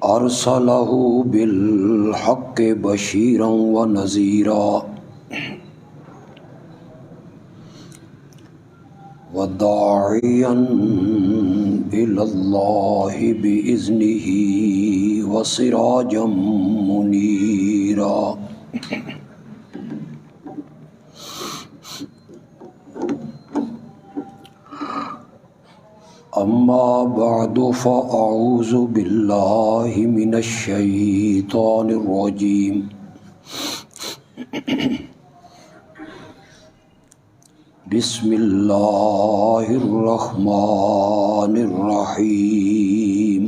أرسله بالحق بشيرا ونذيرا وداعيا إلى الله بإذنه وسراجا منيرا أما بعد فأعوذ بالله من الشيطان الرجيم بسم الله الرحمن الرحيم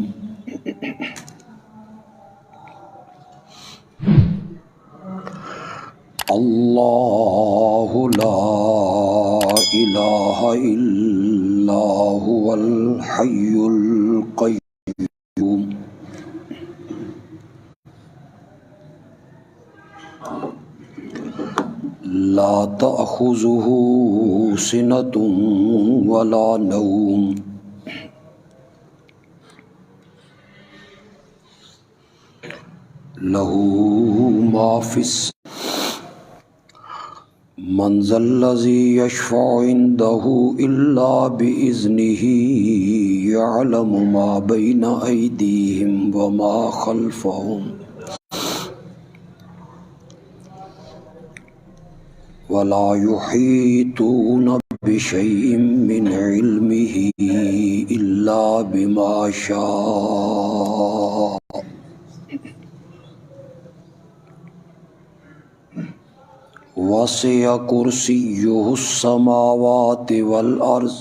الله لا إله إلا هو الحي القيوم لا تأخذه سنة ولا نوم له ما في من ذا الذي يشفع عنده إلا بإذنه يعلم ما بين أيديهم وما خلفهم ولا يحيطون بشيء من علمه إلا بما شاء وسع كرسيه السماوات والأرض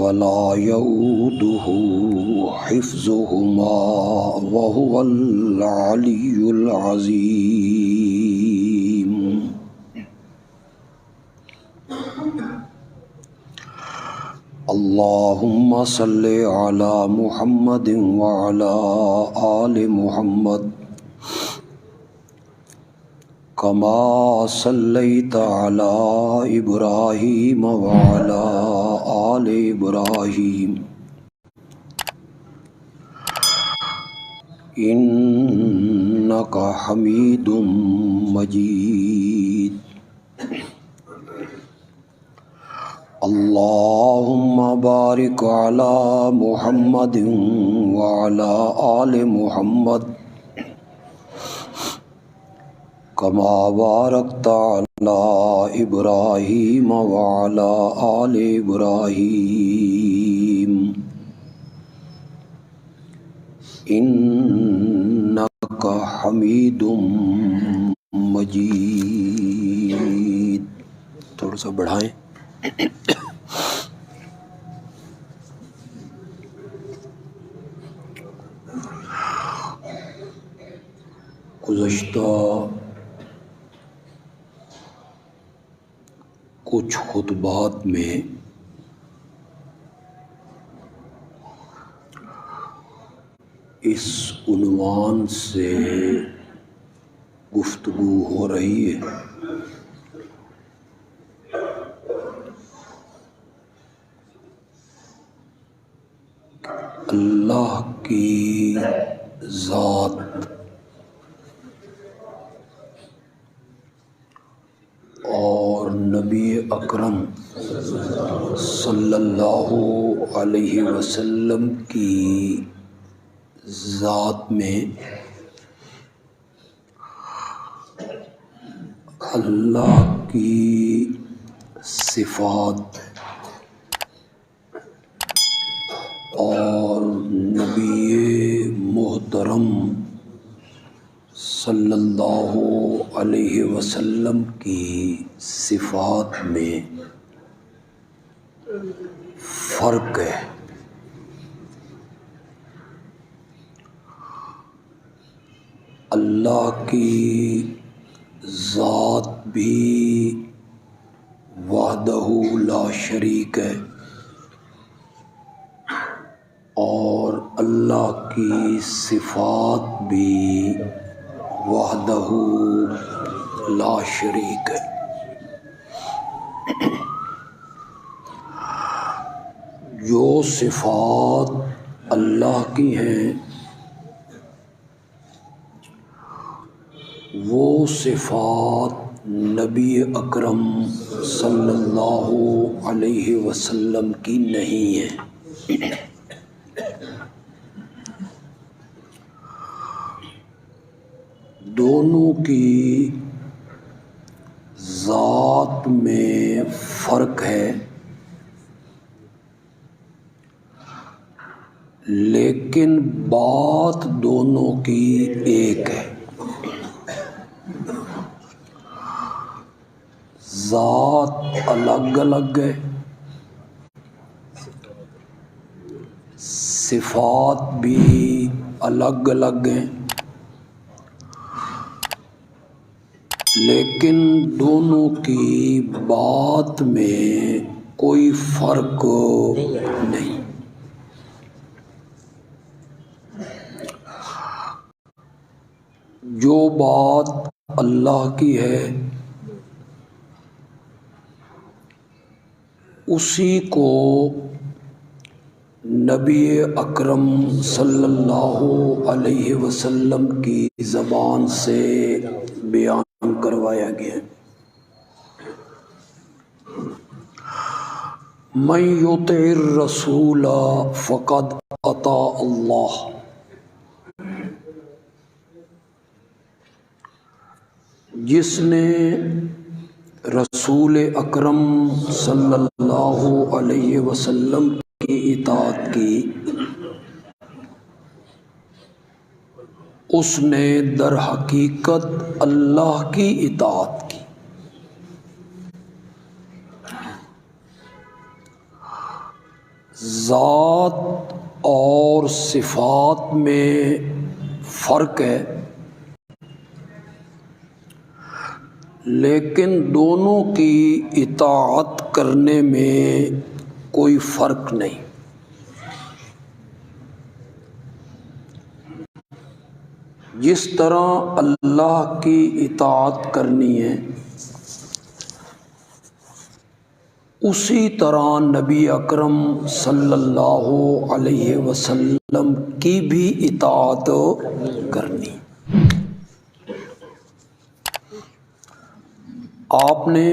ولا يؤوده حفظهما وهو العلي العظيم اللهم صل على محمد وعلى آل محمد كما صليت على إبراهيم وعلى آل إبراهيم إنك حميد مجيد اللهم بارك على محمد وعلى آل محمد كما باركت على إبراهيم وعلى آل إبراهيم إنك حميد مجيد. تھوڑا سا بڑھائیں. گزشتہ کچھ خطبات میں اس عنوان سے گفتگو ہو رہی ہے اللہ کی ذات اور نبی اکرم صلی اللہ علیہ وسلم کی ذات میں اللہ کی صفات اور نبی محترم صلی اللہ علیہ وسلم کی صفات میں فرق ہے. اللہ کی ذات بھی وحدہ لا شریک ہے اور اللہ کی صفات بھی وحدہ لا شریک ہے. جو صفات اللہ کی ہیں وہ صفات نبی اکرم صلی اللہ علیہ وسلم کی نہیں ہیں۔ دونوں کی ذات میں فرق ہے، لیکن بات دونوں کی ایک ہے۔ ذات الگ الگ ہے، صفات بھی الگ الگ ہیں، لیکن دونوں کی بات میں کوئی فرق نہیں۔ جو بات اللہ کی ہے اسی کو نبی اکرم صلی اللہ علیہ وسلم کی زبان سے بیان کروایا گیا۔ من یطع الرسول فقد اطاع اللہ، جس نے رسول اکرم صلی اللہ علیہ وسلم کی اطاعت کی، اس نے در حقیقت اللہ کی اطاعت کی۔ ذات اور صفات میں فرق ہے، لیکن دونوں کی اطاعت کرنے میں کوئی فرق نہیں۔ جس طرح اللہ کی اطاعت کرنی ہے اسی طرح نبی اکرم صلی اللہ علیہ وسلم کی بھی اطاعت کرنی۔ آپ نے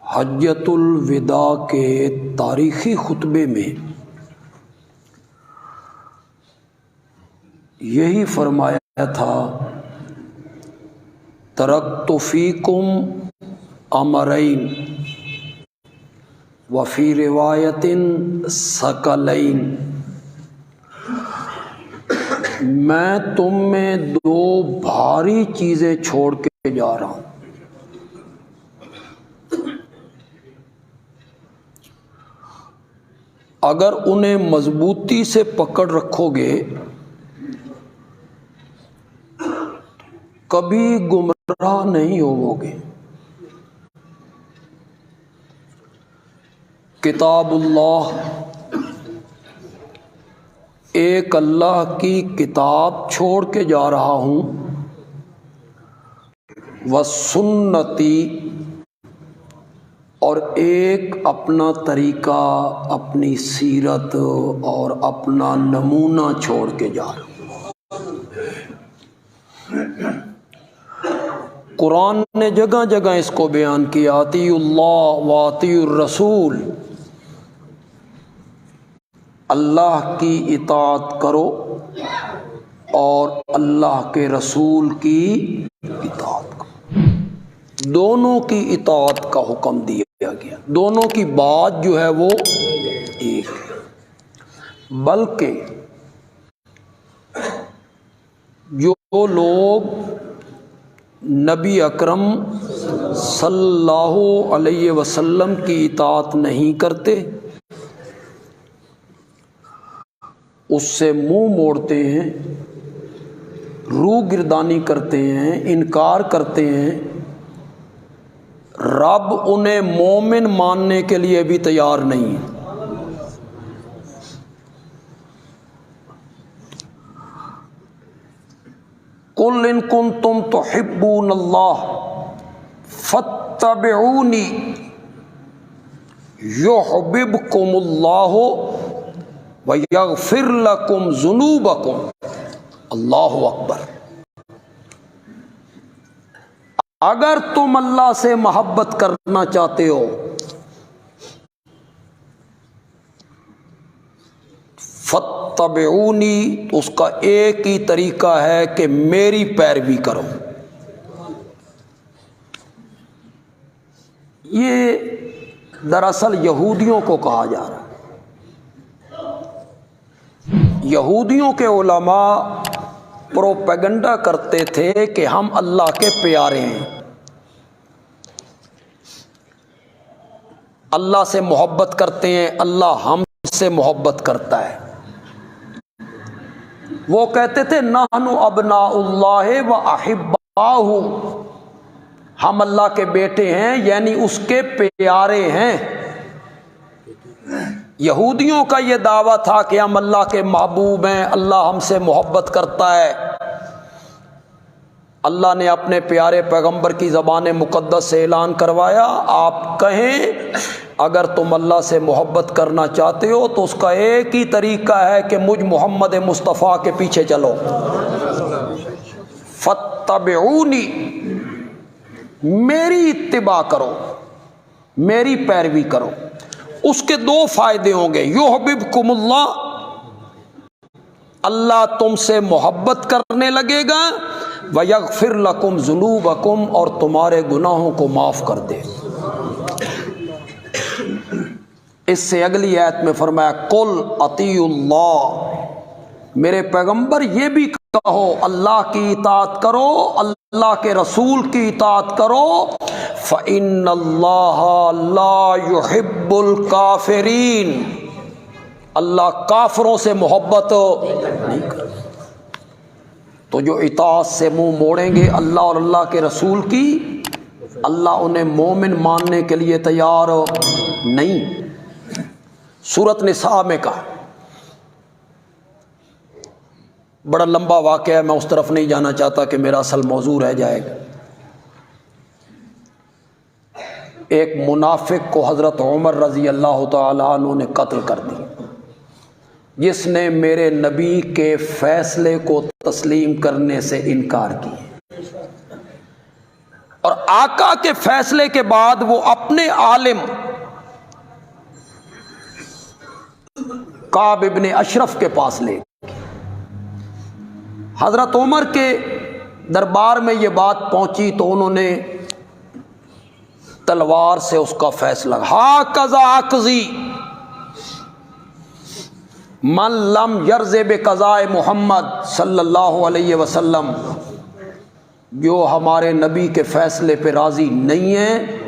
حجۃ الوداع کے تاریخی خطبے میں یہی فرمایا تھا، ترکت فیکم امرین وفی روایت ثقلین، میں تم میں دو بھاری چیزیں چھوڑ کے جا رہا ہوں۔ اگر انہیں مضبوطی سے پکڑ رکھو گے کبھی گمراہ نہیں ہوو گے۔ کتاب اللہ، ایک اللہ کی کتاب چھوڑ کے جا رہا ہوں، وسنتی، اور ایک اپنا طریقہ، اپنی سیرت اور اپنا نمونہ چھوڑ کے جا رہا ہوں۔ قرآن نے جگہ جگہ اس کو بیان کیا، اطیعوا اللہ و اطیعوا الرسول، اللہ کی اطاعت کرو اور اللہ کے رسول کی اطاعت کرو۔ دونوں کی اطاعت کا حکم دیا گیا، دونوں کی بات جو ہے وہ ایک ہے۔ بلکہ جو لوگ نبی اکرم صلی اللہ علیہ وسلم کی اطاعت نہیں کرتے، اس سے منہ موڑتے ہیں، روح گردانی کرتے ہیں، انکار کرتے ہیں، رب انہیں مومن ماننے کے لیے بھی تیار نہیں ہے۔ قل ان کنتم تحبون اللہ فاتبعونی یحببکم اللہ وَيَغْفِرْ لَكُمْ ذُنُوبَكُمْ۔ اللہ اکبر۔ اگر تم اللہ سے محبت کرنا چاہتے ہو فَاتَّبِعُونِی، اس کا ایک ہی طریقہ ہے کہ میری پیروی کرو۔ یہ دراصل یہودیوں کو کہا جا رہا ہے۔ یہودیوں کے علماء پروپیگنڈا کرتے تھے کہ ہم اللہ کے پیارے ہیں، اللہ سے محبت کرتے ہیں، اللہ ہم سے محبت کرتا ہے۔ وہ کہتے تھے نحن ابناء اللہ و احباؤہ، ہم اللہ کے بیٹے ہیں یعنی اس کے پیارے ہیں۔ یہودیوں کا یہ دعویٰ تھا کہ ہم اللہ کے محبوب ہیں، اللہ ہم سے محبت کرتا ہے۔ اللہ نے اپنے پیارے پیغمبر کی زبان مقدس سے اعلان کروایا، آپ کہیں اگر تم اللہ سے محبت کرنا چاہتے ہو تو اس کا ایک ہی طریقہ ہے کہ مجھ محمد مصطفیٰ کے پیچھے چلو۔ فاتبعونی، میری اتباع کرو، میری پیروی کرو۔ اس کے دو فائدے ہوں گے، یحببکم اللہ، اللہ تم سے محبت کرنے لگے گا، ویغفر لکم ذنوبکم، اور تمہارے گناہوں کو معاف کر دے۔ اس سے اگلی آیت میں فرمایا قل اطیعوا اللہ، میرے پیغمبر یہ بھی کہو اللہ کی اطاعت کرو، اللہ کے رسول کی اطاعت کرو، فإن اللہ لا يحب الکافرین، اللہ کافروں سے محبت نہیں کرتا۔ تو جو اطاعت سے منہ موڑیں گے اللہ اور اللہ کے رسول کی، اللہ انہیں مومن ماننے کے لیے تیار نہیں۔ سورۃ نساء میں کہا، بڑا لمبا واقعہ ہے، میں اس طرف نہیں جانا چاہتا کہ میرا اصل موضوع رہ جائے گا۔ ایک منافق کو حضرت عمر رضی اللہ تعالیٰ عنہ نے قتل کر دی، جس نے میرے نبی کے فیصلے کو تسلیم کرنے سے انکار کیا، اور آقا کے فیصلے کے بعد وہ اپنے عالم کعب ابن اشرف کے پاس لے گئے۔ حضرت عمر کے دربار میں یہ بات پہنچی تو انہوں نے تلوار سے اس کا فیصلہ، ہاکذا اقضی من لم یرض بقضاء محمد صلی اللہ علیہ وسلم، جو ہمارے نبی کے فیصلے پہ راضی نہیں ہے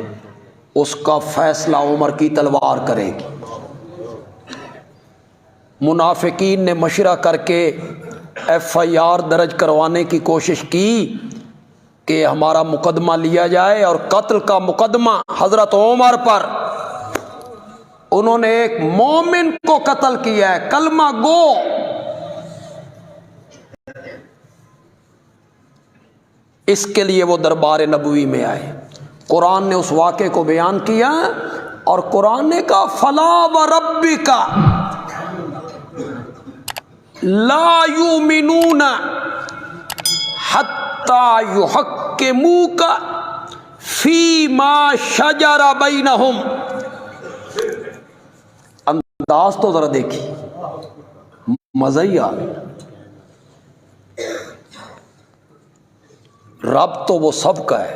اس کا فیصلہ عمر کی تلوار کرے گی۔ منافقین نے مشورہ کر کے FIR درج کروانے کی کوشش کی کہ ہمارا مقدمہ لیا جائے، اور قتل کا مقدمہ حضرت عمر پر۔ انہوں نے ایک مومن کو قتل کیا ہے، کلمہ گو۔ اس کے لیے وہ دربار نبوی میں آئے، قرآن نے اس واقعے کو بیان کیا، اور قرآن نے کہا فلا وربک لا یؤمنون حتی یحکموک فیما شجر بینہم۔ انداز تو ذرا دیکھی، مزہ ہی آ گیا۔ رب تو وہ سب کا ہے،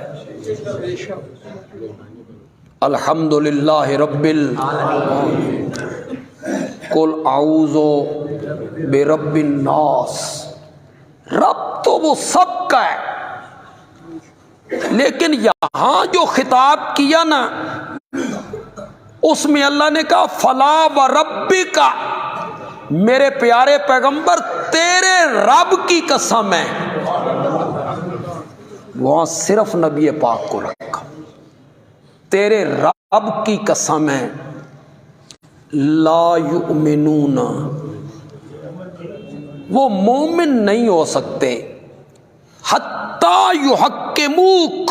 الحمدللہ رب العالمین، قل اعوذ برب الناس، رب تو وہ سب کا ہے، لیکن یہاں جو خطاب کیا نا اس میں اللہ نے کہا فلا وربک، میرے پیارے پیغمبر تیرے رب کی قسم ہے۔ وہاں صرف نبی پاک کو رکھا، تیرے رب کی قسم ہے، لا یؤمنون، وہ مومن نہیں ہو سکتے، حتی یحکموک،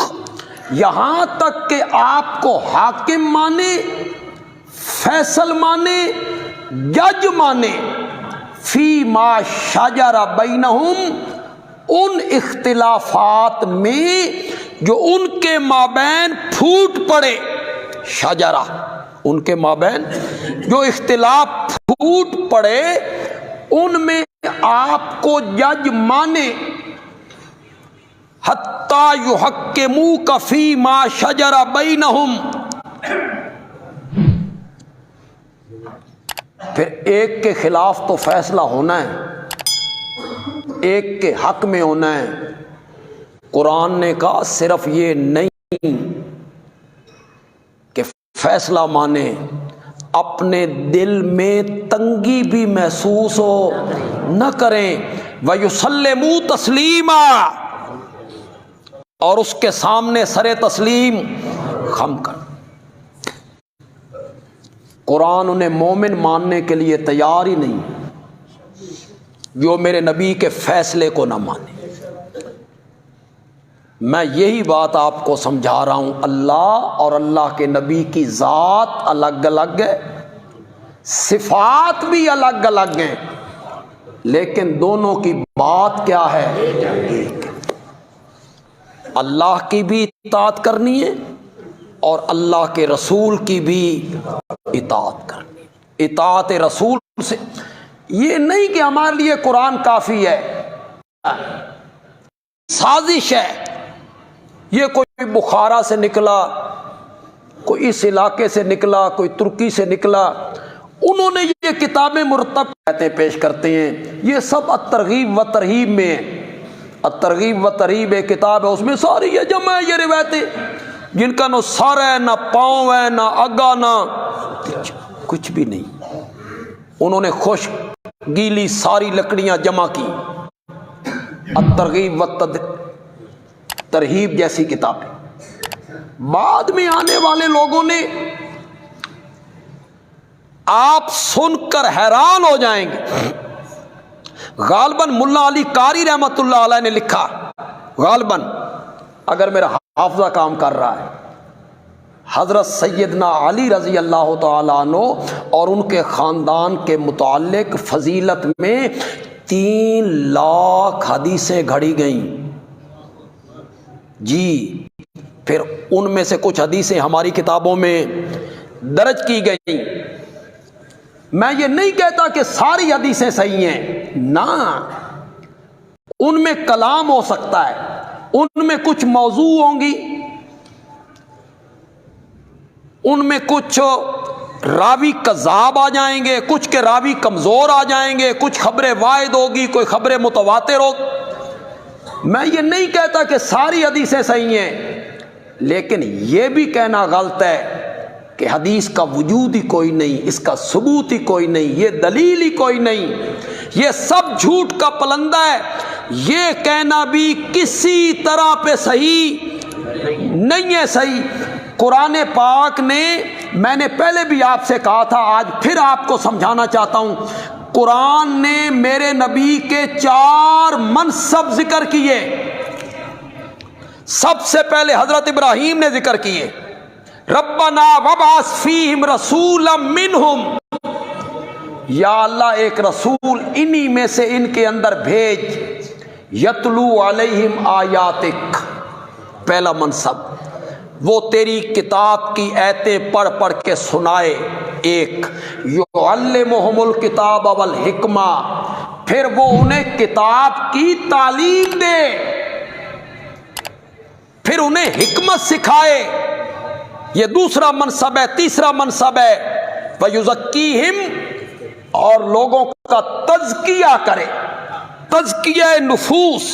یہاں تک کہ آپ کو حاکم مانے، فیصل مانے، جج مانے۔ فی ما شجر بینہم، ان اختلافات میں جو ان کے مابین پھوٹ پڑے، شجرہ ان کے مابین جو اختلاف پھوٹ پڑے ان میں آپ کو جج مانے، حتی یحکموک فی ما شجر بینہم، پھر ایک کے خلاف تو فیصلہ ہونا ہے، ایک کے حق میں ہونا ہے۔ قرآن نے کہا صرف یہ نہیں کہ فیصلہ مانے، اپنے دل میں تنگی بھی محسوس ہو نہ کریں، وَيُسَلِّمُوا تَسْلِيمًا، اور اس کے سامنے سر تسلیم خم کر۔ قرآن انہیں مومن ماننے کے لیے تیار ہی نہیں جو میرے نبی کے فیصلے کو نہ مانے۔ میں یہی بات آپ کو سمجھا رہا ہوں، اللہ اور اللہ کے نبی کی ذات الگ الگ ہے، صفات بھی الگ الگ ہیں، لیکن دونوں کی بات کیا ہے؟ ایک۔ اللہ کی بھی اطاعت کرنی ہے اور اللہ کے رسول کی بھی اطاعت کرنی ہے۔ اطاعت رسول سے یہ نہیں کہ ہمارے لیے قرآن کافی ہے، سازش ہے، یہ کوئی بخارا سے نکلا، کوئی اس علاقے سے نکلا، کوئی ترکی سے نکلا، انہوں نے یہ کتابیں مرتب کہتے پیش کرتے ہیں، یہ سب الترغیب و ترہیب میں ہیں۔ الترغیب و ترہیب ایک کتاب ہے، اس میں ساری یہ جمع ہے، یہ روایتیں جن کا نہ سر ہے، نہ پاؤں ہے، نہ اگا، نہ کچھ بھی نہیں، انہوں نے خشک گیلی ساری لکڑیاں جمع کی۔ الترغیب و ترہیب جیسی کتابیں بعد میں آنے والے لوگوں نے آپ سن کر حیران ہو جائیں گے۔ غالباً ملا علی قاری رحمت اللہ علیہ نے لکھا، غالباً اگر میرا حافظہ کام کر رہا ہے، حضرت سیدنا علی رضی اللہ تعالیٰ عنہ اور ان کے خاندان کے متعلق فضیلت میں 3 لاکھ حدیثیں گھڑی گئیں جی، پھر ان میں سے کچھ حدیثیں ہماری کتابوں میں درج کی گئیں۔ میں یہ نہیں کہتا کہ ساری حدیثیں صحیح ہیں، نہ، ان میں کلام ہو سکتا ہے، ان میں کچھ موضوع ہوں گی، ان میں کچھ راوی کذاب آ جائیں گے، کچھ کے راوی کمزور آ جائیں گے، کچھ خبر واحد ہوگی، کوئی خبر متواتر ہوگی۔ میں یہ نہیں کہتا کہ ساری حدیثیں صحیح ہیں، لیکن یہ بھی کہنا غلط ہے کہ حدیث کا وجود ہی کوئی نہیں، اس کا ثبوت ہی کوئی نہیں، یہ دلیل ہی کوئی نہیں، یہ سب جھوٹ کا پلندہ ہے، یہ کہنا بھی کسی طرح پہ صحیح نہیں ہے۔ صحیح قرآن پاک نے، میں نے پہلے بھی آپ سے کہا تھا، آج پھر آپ کو سمجھانا چاہتا ہوں، قرآن نے میرے نبی کے 4 منصب ذکر کیے۔ سب سے پہلے حضرت ابراہیم نے ذکر کیے، ربنا وابعث فیہم رسولا منہم، یا اللہ ایک رسول انہی میں سے ان کے اندر بھیج، یتلو علیہم آیاتک، پہلا منصب، وہ تیری کتاب کی آیتیں پڑھ پڑھ کے سنائے، ایک، یعلمہم الکتاب والحکمہ، پھر وہ انہیں کتاب کی تعلیم دے، پھر انہیں حکمت سکھائے، یہ دوسرا منصب ہے۔ تیسرا منصب ہے وَيُزَكِّيهِمْ، اور لوگوں کا تزکیہ کرے، تزکیہ نفوس،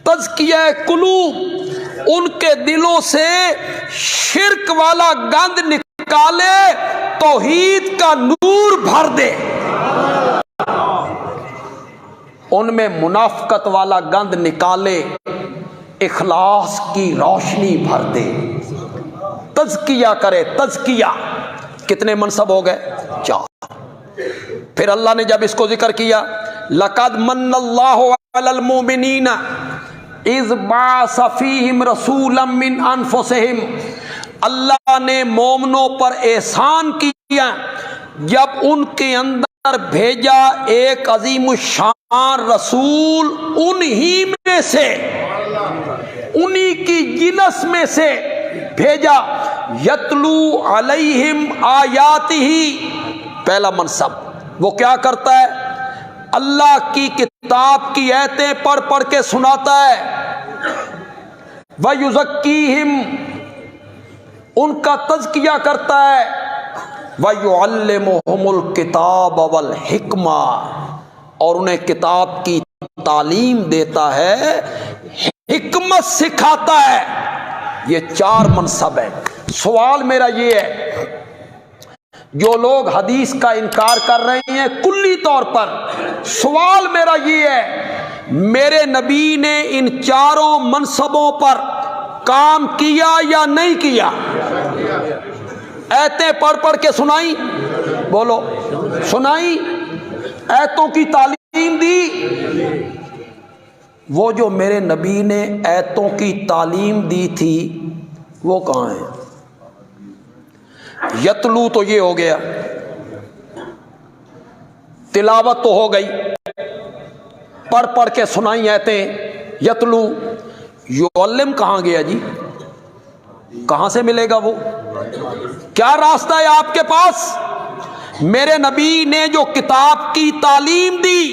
تزکیہ قلوب، ان کے دلوں سے شرک والا گند نکالے، توحید کا نور بھر دے، ان میں منافقت والا گند نکالے، اخلاص کی روشنی بھر دے، تزکیہ کرے۔ تزکیہ کتنے منصب ہو گئے؟ 4۔ پھر اللہ نے جب اس کو ذکر کیا، لَقَدْ مَنَّ اللَّهُ عَلَى الْمُؤْمِنِينَ اِذْ بَعَثَ فِيهِمْ رَسُولًا مِّنْ أَنفُسِهِمْ، اللہ نے مومنوں پر احسان کیا جب ان کے اندر اندر بھیجا ایک عظیم الشان رسول انہی میں سے، انہی کی جنس میں سے بھیجا، یتلو علیہم آیاتہ، پہلا منصب وہ کیا کرتا ہے؟ اللہ کی کتاب کی آیتیں پڑھ پڑھ کے سناتا ہے، وَيُزَكِّيهِمْ، ان کا تزکیہ کرتا ہے، وَيُعَلِّمُهُمُ الْكِتَابَ وَالْحِكْمَةَ، اور انہیں کتاب کی تعلیم دیتا ہے، حکمت سکھاتا ہے۔ یہ چار منصب ہیں۔ سوال میرا یہ ہے، جو لوگ حدیث کا انکار کر رہے ہیں کلی طور پر، سوال میرا یہ ہے، میرے نبی نے ان چاروں منصبوں پر کام کیا یا نہیں کیا؟ ایتیں پڑھ پڑھ کے سنائی، بولو سنائی، ایتوں کی تعلیم دی؟ وہ جو میرے نبی نے ایتوں کی تعلیم دی تھی وہ کہاں ہے؟ یتلو تو یہ ہو گیا، تلاوت تو ہو گئی، پڑھ پڑھ کے سنائی ایتیں، یتلو۔ یعلم کہاں گیا جی؟ کہاں سے ملے گا وہ؟ کیا راستہ ہے آپ کے پاس؟ میرے نبی نے جو کتاب کی تعلیم دی،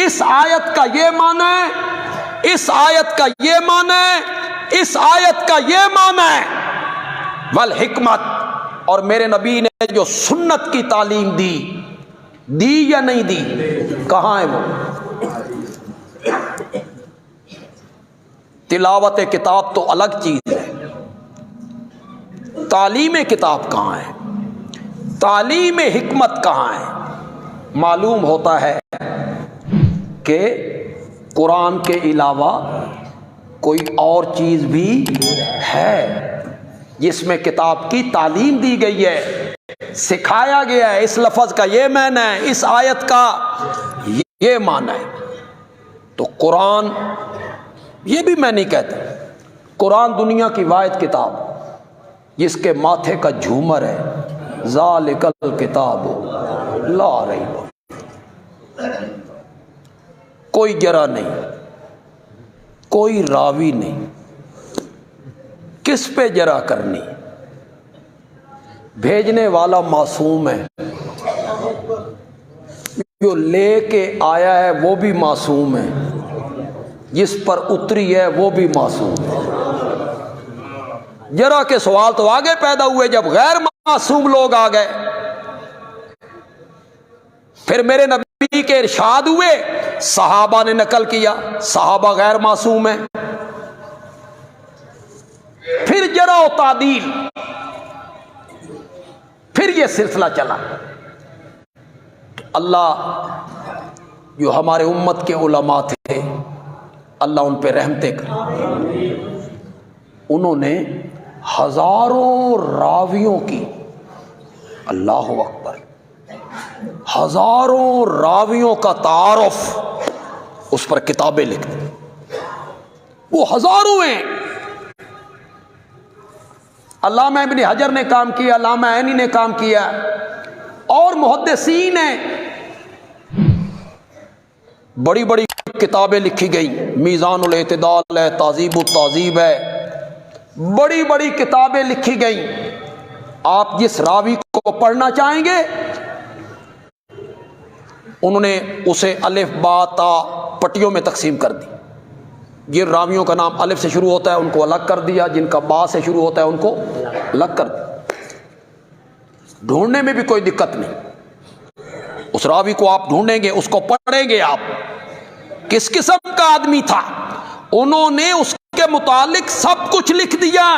اس آیت کا یہ معنی ہے، اس آیت کا یہ معنی ہے، اس آیت کا یہ معنی ہے، والحکمت، اور میرے نبی نے جو سنت کی تعلیم دی یا نہیں دی؟ کہاں ہے وہ؟ تلاوت کتاب تو الگ چیز ہے، تعلیم کتاب کہاں ہے؟ تعلیم حکمت کہاں ہے؟ معلوم ہوتا ہے کہ قرآن کے علاوہ کوئی اور چیز بھی ہے جس میں کتاب کی تعلیم دی گئی ہے، سکھایا گیا ہے، اس لفظ کا یہ معنی ہے، اس آیت کا یہ معنی ہے۔ تو قرآن، یہ بھی میں نہیں کہتا، قرآن دنیا کی واحد کتاب جس کے ماتھے کا جھومر ہے، ذالک الکتاب لا ریب، کوئی جرا نہیں، کوئی راوی نہیں، کس پہ جرا کرنی، بھیجنے والا معصوم ہے، جو لے کے آیا ہے وہ بھی معصوم ہے، جس پر اتری ہے وہ بھی معصوم ہے۔ جرا کے سوال تو آگے پیدا ہوئے جب غیر معصوم لوگ آ گئے، پھر میرے نبی کے ارشاد ہوئے، صحابہ نے نقل کیا، صحابہ غیر معصوم ہیں، پھر جرا و تعدیل، پھر یہ سلسلہ چلا۔ اللہ جو ہمارے امت کے علماء تھے، اللہ ان پہ رحمتیں کرے، انہوں نے ہزاروں راویوں کی، اللہ اکبر، ہزاروں راویوں کا تعارف اس پر کتابیں لکھ دی، وہ ہزاروں ہیں۔ علامہ ابن حجر نے کام کیا، علامہ عینی نے کام کیا، اور محدثین ہیں، بڑی بڑی کتابیں لکھی گئی، میزان الاعتدال ہے، تہذیب التہذیب ہے، بڑی بڑی کتابیں لکھی گئیں۔ آپ جس راوی کو پڑھنا چاہیں گے، انہوں نے اسے الف با تا پٹیوں میں تقسیم کر دی، جن راویوں کا نام الف سے شروع ہوتا ہے ان کو الگ کر دیا، جن کا با سے شروع ہوتا ہے ان کو الگ کر دیا۔ ڈھونڈنے میں بھی کوئی دقت نہیں، اس راوی کو آپ ڈھونڈیں گے، اس کو پڑھیں گے، آپ کس قسم کا آدمی تھا، انہوں نے اس کے متعلق سب کچھ لکھ دیا،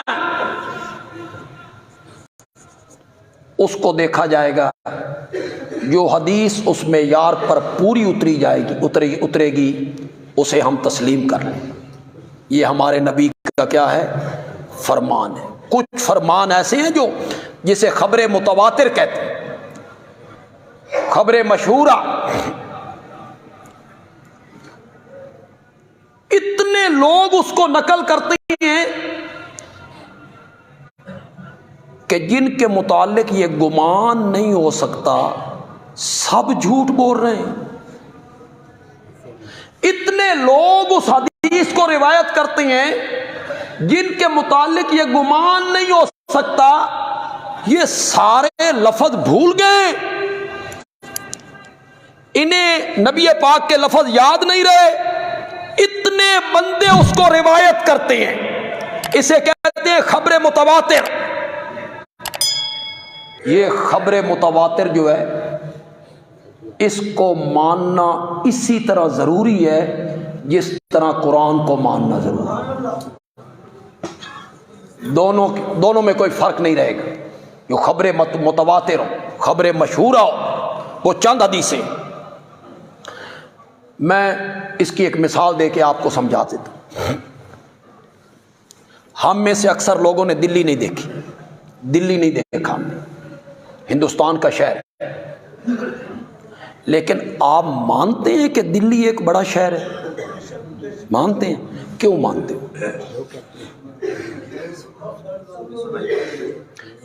اس کو دیکھا جائے گا، جو حدیث اس معیار پر پوری اتری جائے گی، اترے گی، اسے ہم تسلیم کر لیں۔ یہ ہمارے نبی کا کیا ہے؟ فرمان ہے۔ کچھ فرمان ایسے ہیں جو جسے خبر متواتر کہتے ہیں، خبر مشہورہ، اتنے لوگ اس کو نقل کرتے ہیں کہ جن کے متعلق یہ گمان نہیں ہو سکتا سب جھوٹ بول رہے ہیں. اتنے لوگ اس حدیث کو روایت کرتے ہیں جن کے متعلق یہ گمان نہیں ہو سکتا یہ سارے لفظ بھول گئے، انہیں نبی پاک کے لفظ یاد نہیں رہے. اتنے بندے اس کو روایت کرتے ہیں. اسے کہتے ہیں خبر متواتر. یہ خبر متواتر جو ہے اس کو ماننا اسی طرح ضروری ہے جس طرح قرآن کو ماننا ضروری ہے. دونوں میں کوئی فرق نہیں رہے گا. جو خبر متواتر ہو، خبر مشہورہ ہو، وہ چند حدیثیں. میں اس کی ایک مثال دے کے آپ کو سمجھا دیتا ہوں. ہم میں سے اکثر لوگوں نے دلی نہیں دیکھی، دلی نہیں دیکھا ہم نے، ہندوستان کا شہر ہے. لیکن آپ مانتے ہیں کہ دلی ایک بڑا شہر ہے؟ مانتے ہیں؟ کیوں مانتے ہیں؟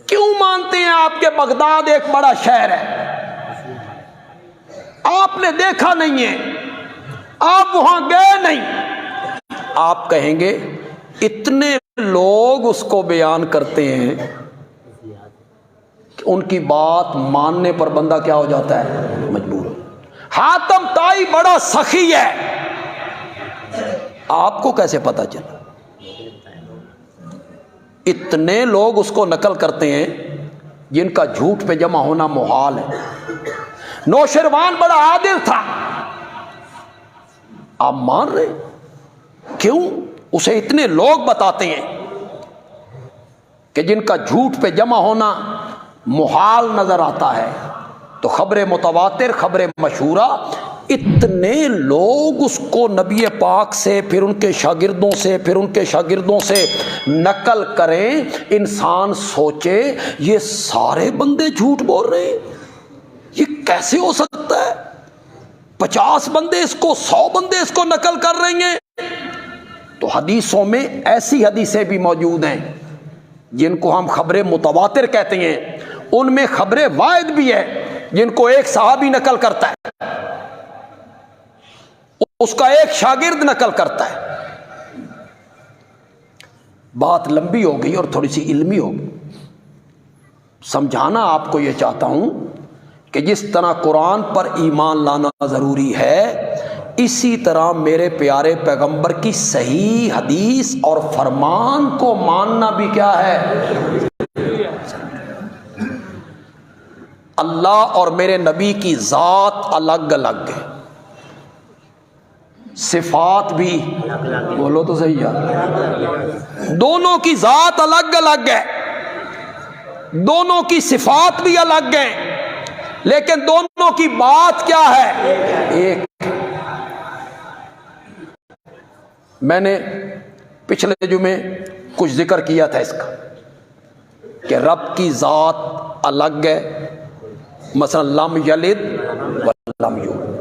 کیوں مانتے ہیں آپ کہ بغداد ایک بڑا شہر ہے؟ آپ نے دیکھا نہیں ہے، آپ وہاں گئے نہیں. آپ کہیں گے اتنے لوگ اس کو بیان کرتے ہیں کہ ان کی بات ماننے پر بندہ کیا ہو جاتا ہے؟ مجبور. حاتم طائی بڑا سخی ہے، آپ کو کیسے پتا چلا؟ اتنے لوگ اس کو نقل کرتے ہیں جن کا جھوٹ پہ جمع ہونا محال ہے. نوشروان بڑا عادل تھا، آپ مان رہے؟ کیوں؟ اسے اتنے لوگ بتاتے ہیں کہ جن کا جھوٹ پہ جمع ہونا محال نظر آتا ہے. تو خبر متواتر، خبر مشہورہ، اتنے لوگ اس کو نبی پاک سے، پھر ان کے شاگردوں سے، پھر ان کے شاگردوں سے نقل کریں. انسان سوچے یہ سارے بندے جھوٹ بول رہے ہیں، یہ کیسے ہو سکتا ہے؟ 50 بندے اس کو، 100 بندے اس کو نقل کر رہے ہیں. تو حدیثوں میں ایسی حدیثیں بھی موجود ہیں جن کو ہم خبر متواتر کہتے ہیں. ان میں خبر واحد بھی ہے جن کو ایک صحابی نقل کرتا ہے، اس کا ایک شاگرد نقل کرتا ہے. بات لمبی ہو گئی اور تھوڑی سی علمی ہو گئی. سمجھانا آپ کو یہ چاہتا ہوں کہ جس طرح قرآن پر ایمان لانا ضروری ہے، اسی طرح میرے پیارے پیغمبر کی صحیح حدیث اور فرمان کو ماننا بھی کیا ہے؟ اللہ اور میرے نبی کی ذات الگ الگ ہے، صفات بھی، بولو تو صحیح ہے، دونوں کی ذات الگ الگ ہے، دونوں کی صفات بھی الگ ہیں، لیکن دونوں کی بات کیا ہے؟ ایک. میں نے پچھلے جمعے کچھ ذکر کیا تھا اس کا کہ رب کی ذات الگ ہے. مثلا لم یلد ولم یولد،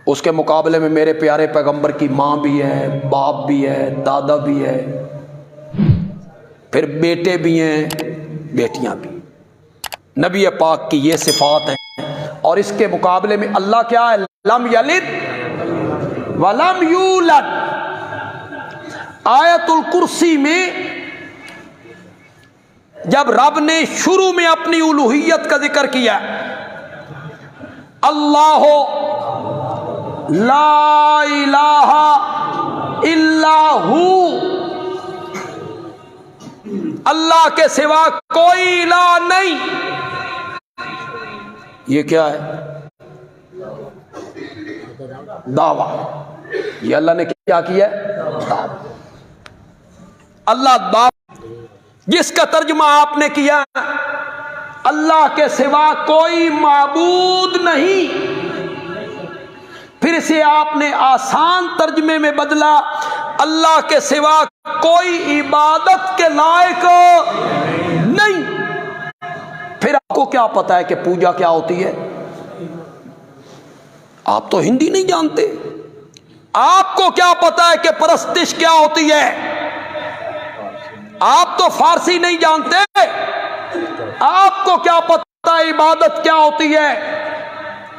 اس کے مقابلے میں میرے پیارے پیغمبر کی ماں بھی ہے، باپ بھی ہے، دادا بھی ہے، پھر بیٹے بھی ہیں، بیٹیاں بھی. نبی پاک کی یہ صفات ہیں. اور اس کے مقابلے میں اللہ کیا ہے؟ لم یلد ولم یولد. آیت الکرسی میں جب رب نے شروع میں اپنی الوہیت کا ذکر کیا، اللہ لا الہ الا ہو، اللہ کے سوا کوئی الہ نہیں. یہ کیا ہے؟ دعویٰ. یہ اللہ نے کیا کیا ہے؟ دعویٰ. اللہ دعویٰ جس کا ترجمہ آپ نے کیا اللہ کے سوا کوئی معبود نہیں، پھر اسے آپ نے آسان ترجمے میں بدلا، اللہ کے سوا کوئی عبادت کے لائق نہیں. پھر آپ کو کیا پتا ہے کہ پوجا کیا ہوتی ہے؟ آپ تو ہندی نہیں جانتے. آپ کو کیا پتا ہے کہ پرستش کیا ہوتی ہے؟ آپ تو فارسی نہیں جانتے. آپ کو کیا پتا جانتا ہے عبادت کیا ہوتی ہے؟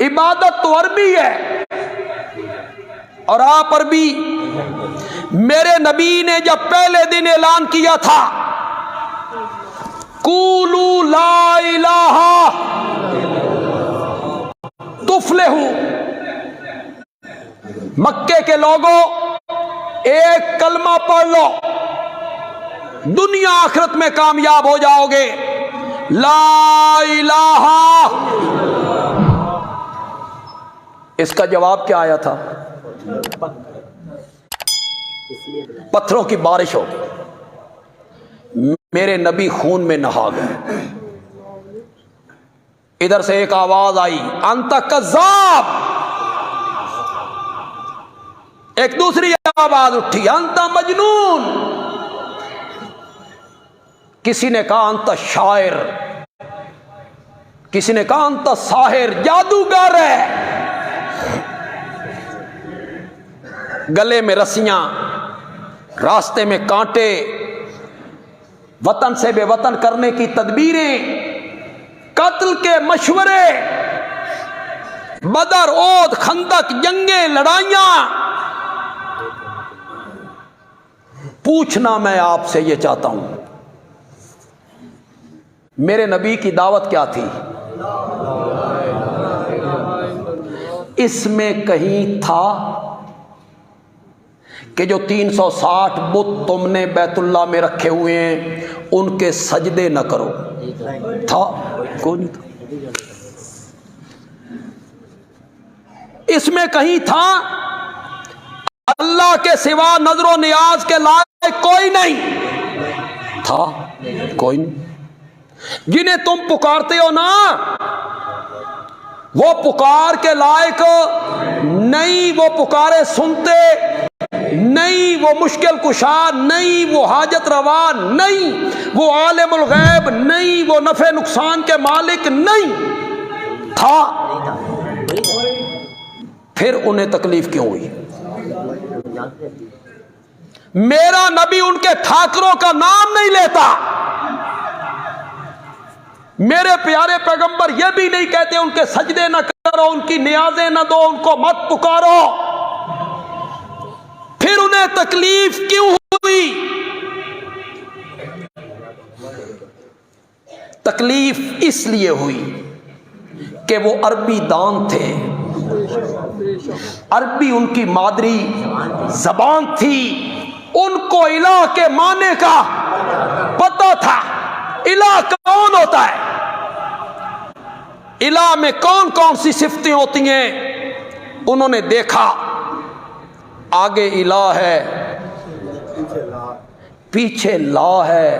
عبادت تو عربی ہے اور آپ عربی. میرے نبی نے جب پہلے دن اعلان کیا تھا قولوا لا الہ تفلحوا، مکے کے لوگوں ایک کلمہ پڑھ لو دنیا آخرت میں کامیاب ہو جاؤ گے، لا الہ. اس کا جواب کیا آیا تھا؟ پتھروں کی بارش ہو. میرے نبی خون میں نہا گئے. ادھر سے ایک آواز آئی انت کذاب، ایک دوسری آواز اٹھی انت مجنون، کسی نے کہا انت شاعر، کسی نے کہا انت ساحر، جادوگر ہے. گلے میں رسیاں، راستے میں کانٹے، وطن سے بے وطن کرنے کی تدبیریں، قتل کے مشورے، بدر، احد، خندق، جنگیں، لڑائیاں. پوچھنا میں آپ سے یہ چاہتا ہوں میرے نبی کی دعوت کیا تھی؟ اس میں کہیں تھا کہ جو 360 بت تم نے بیت اللہ میں رکھے ہوئے ہیں ان کے سجدے نہ کرو؟ تھا؟ کوئی نہیں تھا. اس میں کہیں تھا اللہ کے سوا نظر و نیاز کے لائق کوئی نہیں؟ تھا؟ کوئی نہیں. جنہیں تم پکارتے ہو نا وہ پکار کے لائق نہیں، وہ پکارے سنتے نہیں، وہ مشکل کشا نہیں، وہ حاجت روا نہیں، وہ عالم الغیب نہیں، وہ نفع نقصان کے مالک نہیں. تھا؟ پھر انہیں تکلیف کیوں ہوئی؟ میرا نبی ان کے ٹھاکروں کا نام نہیں لیتا. میرے پیارے پیغمبر یہ بھی نہیں کہتے ان کے سجدے نہ کرو، ان کی نیازیں نہ دو، ان کو مت پکارو. پھر انہیں تکلیف کیوں ہوئی؟ تکلیف اس لیے ہوئی کہ وہ عربی دان تھے، عربی ان کی مادری زبان تھی، ان کو الہ کے معنی کا پتہ تھا. الہ کون ہوتا ہے؟ الہ میں کون کون سی صفتیں ہوتی ہیں انہوں نے دیکھا. آگے الہ ہے، پیچھے لا ہے.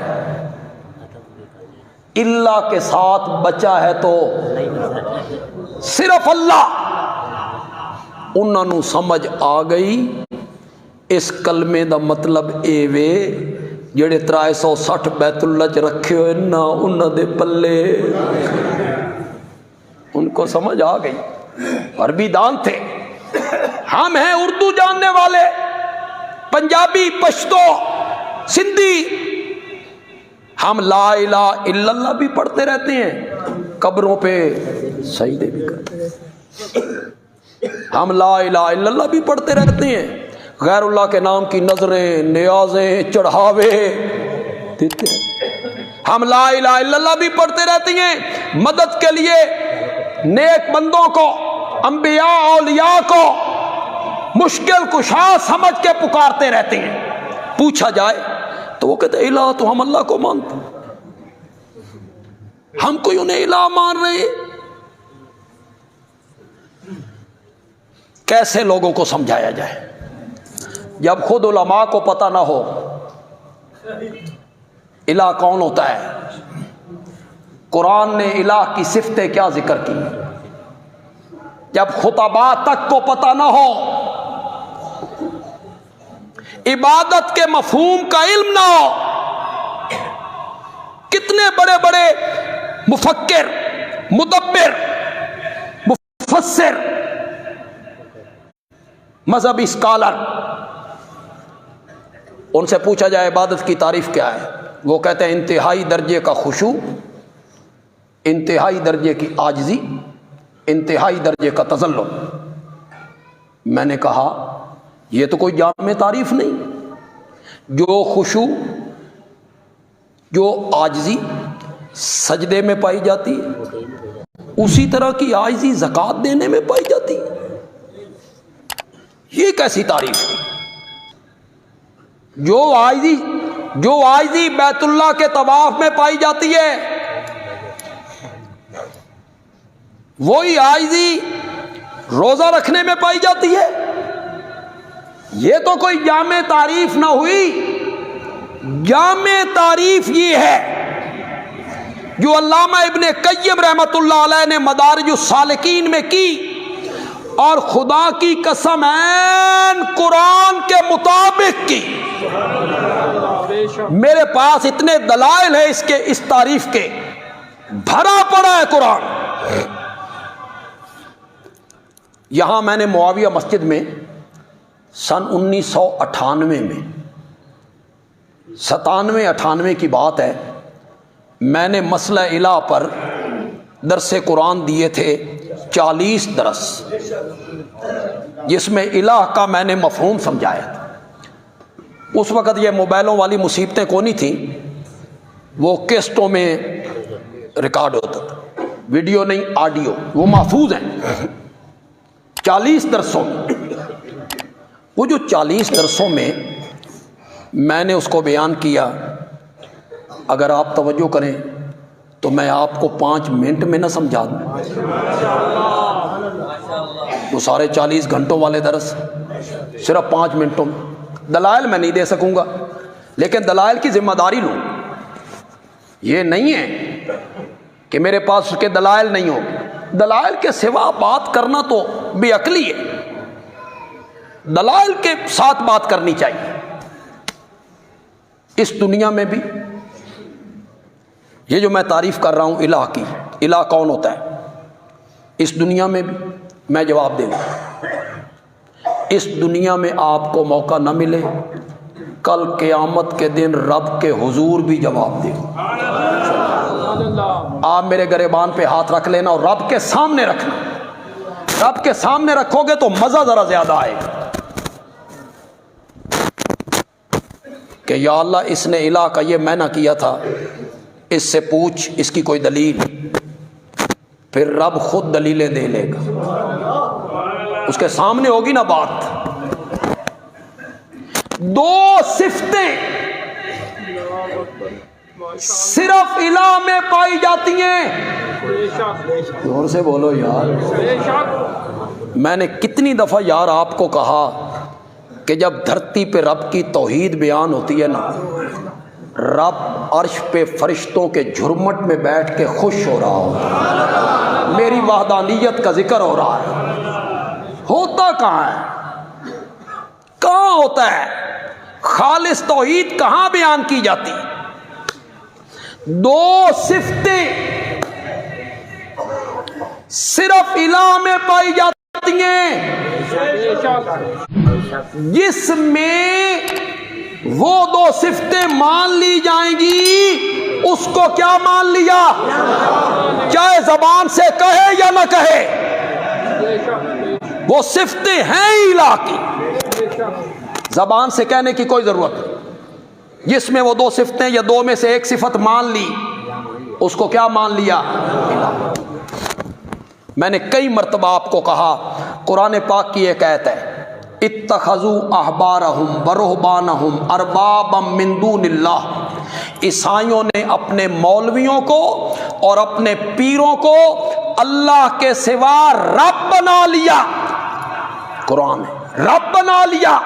اللہ کے ساتھ بچا ہے تو صرف اللہ. انہوں نے سمجھ آ گئی اس کلمے دا مطلب اے وے جڑے 360 بیت اللہ چ رکھے ہوئے نا انہوں دے پلے. ان کو سمجھ آ گئی. عربی دان تھے. ہم ہیں اردو جاننے والے، پنجابی، پشتو، سندھی. ہم لا الہ الا اللہ بھی پڑھتے رہتے ہیں، قبروں پہ سجدے بھی کرتے ہیں. ہم لا الہ الا اللہ بھی پڑھتے رہتے ہیں، غیر اللہ کے نام کی نظریں، نیازیں، چڑھاوے دیتے ہیں. ہم لا الہ الا اللہ بھی پڑھتے رہتے ہیں، مدد کے لیے نیک بندوں کو، انبیاء اولیاء کو مشکل کشا سمجھ کے پکارتے رہتے ہیں. پوچھا جائے تو وہ کہتے ہیں الہ تو ہم اللہ کو مانتے، ہم کوئی انہیں الہ مان رہے ہیں. کیسے لوگوں کو سمجھایا جائے جب خود علماء کو پتہ نہ ہو الہ کون ہوتا ہے؟ قرآن نے الہ کی صفتیں کیا ذکر کی؟ جب خطباء تک کو پتہ نہ ہو، عبادت کے مفہوم کا علم نہ ہو. کتنے بڑے بڑے مفکر، مدبر، مفسر، مذہبی اسکالر، ان سے پوچھا جائے عبادت کی تعریف کیا ہے، وہ کہتے ہیں انتہائی درجے کا خشوع، انتہائی درجے کی عاجزی، انتہائی درجے کا تذلل۔ میں نے کہا یہ تو کوئی جامع تعریف نہیں، جو خشوع، جو عاجزی سجدے میں پائی جاتی ہے اسی طرح کی عاجزی زکوٰۃ دینے میں پائی جاتی ہے، یہ کیسی تعریف ہے؟ جو عاجزی بیت اللہ کے طواف میں پائی جاتی ہے وہی عاجزی روزہ رکھنے میں پائی جاتی ہے، یہ تو کوئی جامع تعریف نہ ہوئی۔ جامع تعریف یہ ہے جو علامہ ابن قیم رحمۃ اللہ علیہ نے مدارج السالکین میں کی، اور خدا کی قسم عین قرآن کے مطابق کی۔ میرے پاس اتنے دلائل ہیں اس تعریف کے، بھرا پڑا ہے قرآن۔ یہاں میں نے معاویہ مسجد میں سن 1998 میں 97-98 کی بات ہے، میں نے مسئلہ الہ پر درس قرآن دیے تھے 40 درس، جس میں الہ کا میں نے مفہوم سمجھایا تھا۔ اس وقت یہ موبائلوں والی مصیبتیں کونی تھیں، وہ کیسٹوں میں ریکارڈ ہوتا تھا، ویڈیو نہیں آڈیو، وہ محفوظ ہیں 40 درسوں میں۔ وہ جو 40 درسوں میں نے اس کو بیان کیا، اگر آپ توجہ کریں تو میں آپ کو 5 منٹ میں نہ سمجھا دوں، وہ سارے 40 گھنٹوں والے درس صرف 5 منٹوں میں۔ دلائل میں نہیں دے سکوں گا، لیکن دلائل کی ذمہ داری لوں۔ یہ نہیں ہے کہ میرے پاس اس کے دلائل نہیں ہوں، دلائل کے سوا بات کرنا تو بے عقلی ہے، دلائل کے ساتھ بات کرنی چاہیے۔ اس دنیا میں بھی یہ جو میں تعریف کر رہا ہوں الہ کی، الہ کون ہوتا ہے، اس دنیا میں بھی میں جواب دے دوں، اس دنیا میں آپ کو موقع نہ ملے، کل قیامت کے دن رب کے حضور بھی جواب دے گا۔ آپ میرے گریبان پہ ہاتھ رکھ لینا اور رب کے سامنے رکھنا، رب کے سامنے رکھو گے تو مزہ ذرا زیادہ آئے گا کہ یا اللہ اس نے الہ کا یہ میں نہ کیا تھا، اس سے پوچھ اس کی کوئی دلیل، پھر رب خود دلیلیں دے لے گا، اس کے سامنے ہوگی نا بات۔ 2 صفتیں صرف الہ میں پائی جاتی ہیں، زور سے بولو یار۔ میں نے کتنی دفعہ یار آپ کو کہا کہ جب دھرتی پہ رب کی توحید بیان ہوتی ہے نا، رب عرش پہ فرشتوں کے جھرمٹ میں بیٹھ کے خوش ہو رہا ہوتا، میری وحدانیت کا ذکر ہو رہا ہے۔ ہوتا کہاں ہے، کہاں ہوتا ہے؟ خالص توحید کہاں بیان کی جاتی؟ 2 صفتیں صرف الہ میں پائی جاتی ہیں، جس میں وہ 2 صفتیں مان لی جائیں گی، اس کو کیا مان لیا، چاہے زبان سے کہے یا نہ کہے، وہ صفتیں ہیں الہ کی، زبان سے کہنے کی کوئی ضرورت نہیں۔ جس میں وہ 2 صفتیں یا 2 میں سے ایک صفت مان لی، اس کو کیا مان لیا، الہ۔ میں نے کئی مرتبہ آپ کو کہا، قرآن پاک کی ایک آیت ہے، اتخذوا احبارہم ورہبانہم اربابا من دون اللہ، عیسائیوں نے اپنے مولویوں کو اور اپنے پیروں کو اللہ کے سوا رب بنا لیا، قرآن ہے، رب بنا لیا۔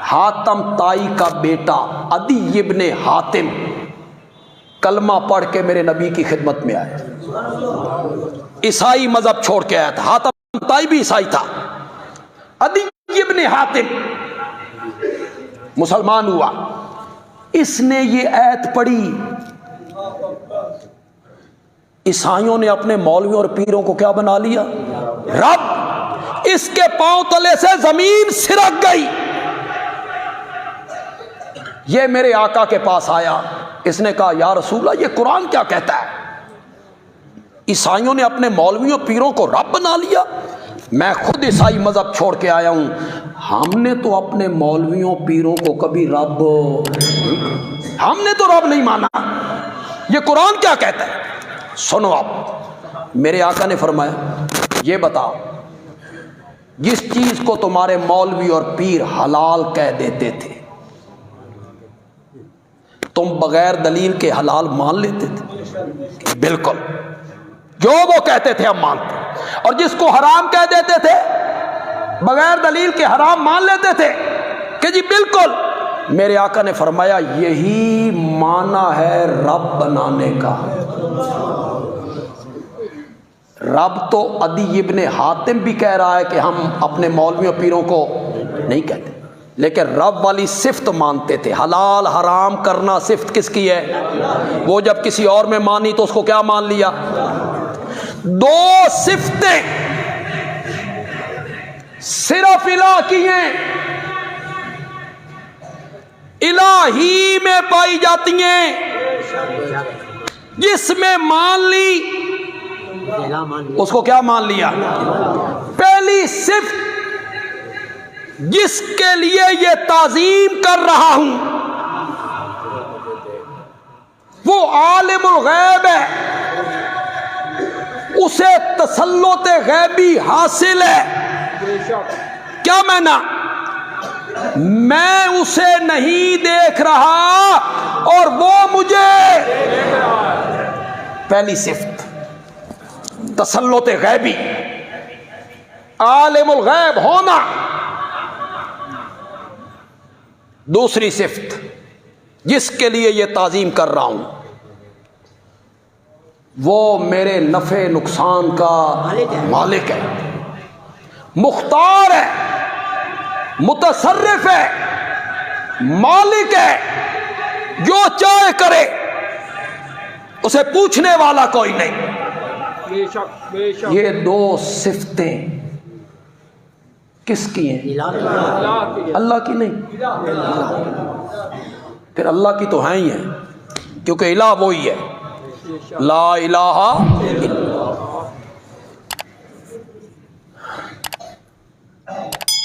حاتم تائی کا بیٹا عدی ابن حاتم کلمہ پڑھ کے میرے نبی کی خدمت میں آیا، عیسائی مذہب چھوڑ کے آیا تھا، حاتم تائی بھی عیسائی تھا، عدی ابن حاتم مسلمان ہوا، اس نے یہ آیت پڑھی، عیسائیوں نے اپنے مولویوں اور پیروں کو کیا بنا لیا، رب۔ اس کے پاؤں تلے سے زمین سرک گئی۔ یہ میرے آقا کے پاس آیا، اس نے کہا یا رسول اللہ یہ قرآن کیا کہتا ہے؟ عیسائیوں نے اپنے مولویوں پیروں کو رب بنا لیا. میں خود عیسائی مذہب چھوڑ کے آیا ہوں. ہم نے تو اپنے مولویوں پیروں کو کبھی رب، ہم نے تو رب نہیں مانا. یہ قرآن کیا کہتا ہے؟ سنو آپ، میرے آقا نے فرمایا یہ بتا، جس چیز کو تمہارے مولوی اور پیر حلال کہہ دیتے تھے تم بغیر دلیل کے حلال مان لیتے تھے؟ بالکل، جو وہ کہتے تھے ہم مانتے. اور جس کو حرام کہہ دیتے تھے بغیر دلیل کے حرام مان لیتے تھے کہ جی بالکل. میرے آقا نے فرمایا یہی معنی ہے رب بنانے کا. رب تو عدی ابن حاتم بھی کہہ رہا ہے کہ ہم اپنے مولویوں پیروں کو نہیں کہتے، لیکن رب والی صفت مانتے تھے. حلال حرام کرنا صفت کس کی ہے؟ وہ جب کسی اور میں مانی تو اس کو کیا مان لیا؟ دو صفتیں صرف الہ کی ہیں، الہی میں پائی جاتی ہیں. جس میں مان لی اس کو کیا مان لیا؟ پہلی صفت جس کے لیے یہ تعظیم کر رہا ہوں وہ عالم الغیب ہے، اسے تسلط غیبی حاصل ہے. کیا معنی؟ میں اسے نہیں دیکھ رہا اور وہ مجھے. پہلی صفت تسلط غیبی، عالم الغیب ہونا. دوسری صفت جس کے لیے یہ تعظیم کر رہا ہوں وہ میرے نفع نقصان کا مالک ہے، مختار ہے، متصرف ہے، مالک ہے، جو چاہے کرے، اسے پوچھنے والا کوئی نہیں. یہ دو صفتیں کس کی ہیں؟ اللہ کی نہیں. پھر اللہ کی تو ہیں ہی ہیں، کیونکہ الہ وہی ہے، لا الہ الا اللہ.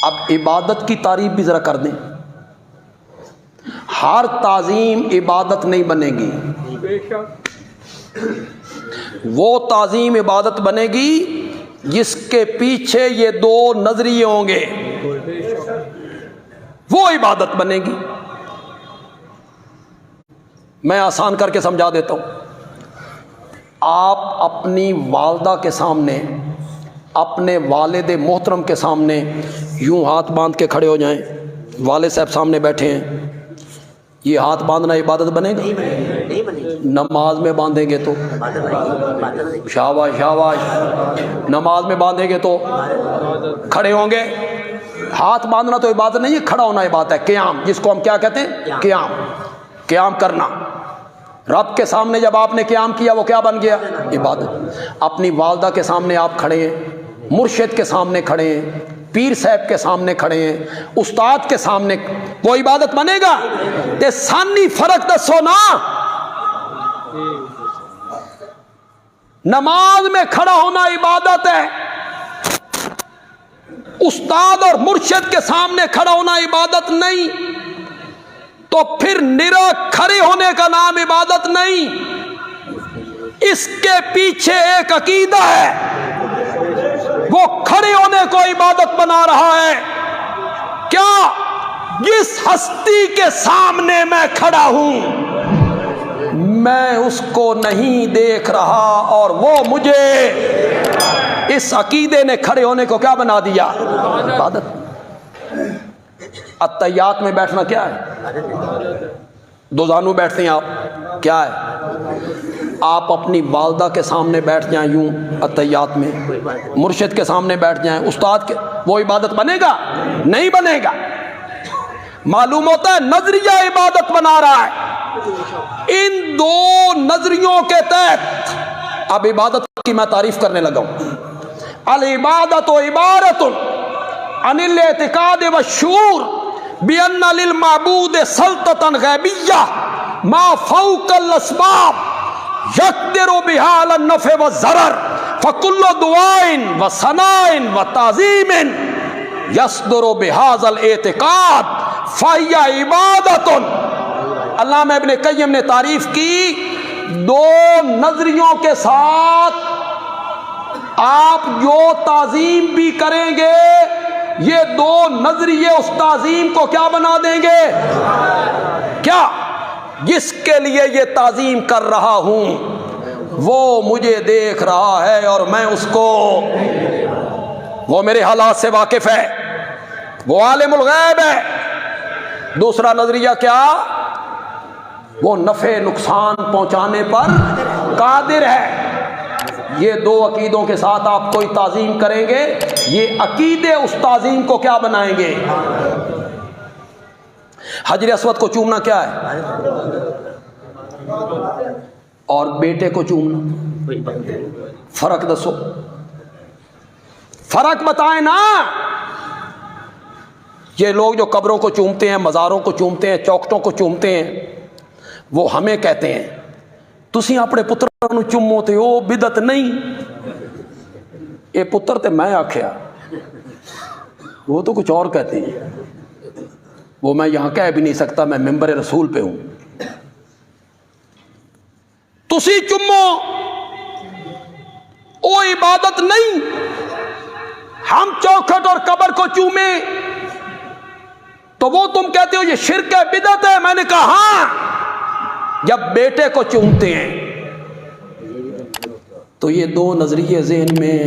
اب عبادت کی تعریف بھی ذرا کر دیں. ہر تعظیم عبادت نہیں بنے گی. وہ تعظیم عبادت بنے گی جس کے پیچھے یہ دو نظریے ہوں گے، وہ عبادت بنے گی. میں آسان کر کے سمجھا دیتا ہوں. آپ اپنی والدہ کے سامنے، اپنے والد محترم کے سامنے یوں ہاتھ باندھ کے کھڑے ہو جائیں. والد صاحب سامنے بیٹھے ہیں، یہ ہاتھ باندھنا عبادت بنے گا؟ نماز میں باندھیں گے تو شاباش شاباش، نماز میں باندھیں گے تو کھڑے ہوں گے. ہاتھ باندھنا تو عبادت نہیں ہے، کھڑا ہونا عبادت ہے. قیام، جس کو ہم کیا کہتے ہیں؟ قیام. قیام کرنا. رب کے سامنے جب آپ نے قیام کیا وہ کیا بن گیا؟ عبادت. اپنی والدہ کے سامنے آپ کھڑے ہیں، مرشد کے سامنے کھڑے ہیں، پیر صاحب کے سامنے کھڑے ہیں، استاد کے سامنے، وہ عبادت بنے گا؟ تے سانی فرق دسو نا. نماز میں کھڑا ہونا عبادت ہے، استاد اور مرشد کے سامنے کھڑا ہونا عبادت نہیں. تو پھر نرا کھڑے ہونے کا نام عبادت نہیں. اس کے پیچھے ایک عقیدہ ہے، وہ کھڑے ہونے کو عبادت بنا رہا ہے. کیا؟ جس ہستی کے سامنے میں کھڑا ہوں میں اس کو نہیں دیکھ رہا اور وہ مجھے. اس عقیدے نے کھڑے ہونے کو کیا بنا دیا؟ عبادت. اتحیات میں بیٹھنا کیا ہے؟ دو زانو بیٹھتے ہیں آپ، کیا ہے؟ آپ اپنی والدہ کے سامنے بیٹھ جائیں یوں اتحیات میں، مرشد کے سامنے بیٹھ جائیں، استاد کے، وہ عبادت بنے گا؟ نہیں بنے گا. معلوم ہوتا ہے نظریہ عبادت بنا رہا ہے. ان دو نظریوں کے تحت اب عبادت کی میں تعریف کرنے لگا ہوں. العبادت و عبارت عن الاعتقاد والشعور بأن للمعبود سلطة غیبیہ ما فوق الاسباب یقدر بہا علی النفع والضرر فکل دعائن و ثنائن و تعظیم یصدر بہذا الاعتقاد فہی عبادت۔ علامہ ابن قیم نے تعریف کی، دو نظریوں کے ساتھ آپ جو تعظیم بھی کریں گے، یہ دو نظریے اس تعظیم کو کیا بنا دیں گے؟ کیا؟ جس کے لیے یہ تعظیم کر رہا ہوں وہ مجھے دیکھ رہا ہے اور میں اس کو، وہ میرے حالات سے واقف ہے، وہ عالم الغیب ہے۔ دوسرا نظریہ کیا؟ وہ نفع نقصان پہنچانے پر قادر ہے۔ یہ دو عقیدوں کے ساتھ آپ کوئی تعظیم کریں گے، یہ عقیدے اس تعظیم کو کیا بنائیں گے؟ حجر اسود کو چومنا کیا ہے؟ اور بیٹے کو چومنا، فرق دسو، فرق بتائیں نا۔ یہ لوگ جو قبروں کو چومتے ہیں، مزاروں کو چومتے ہیں، چوکٹوں کو چومتے ہیں، وہ ہمیں کہتے ہیں تسی اپنے پتروں نو چومو تے او بدعت نہیں، اے پتر تے میں آکھیا، وہ تو کچھ اور کہتے ہیں، وہ میں یہاں کہہ بھی نہیں سکتا، میں ممبر رسول پہ ہوں۔ تسی چومو او عبادت نہیں، ہم چوکھٹ اور قبر کو چومیں تو وہ تم کہتے ہو یہ شرک ہے، بدعت ہے۔ میں نے کہا ہاں، جب بیٹے کو چومتے ہیں تو یہ دو نظریے ذہن میں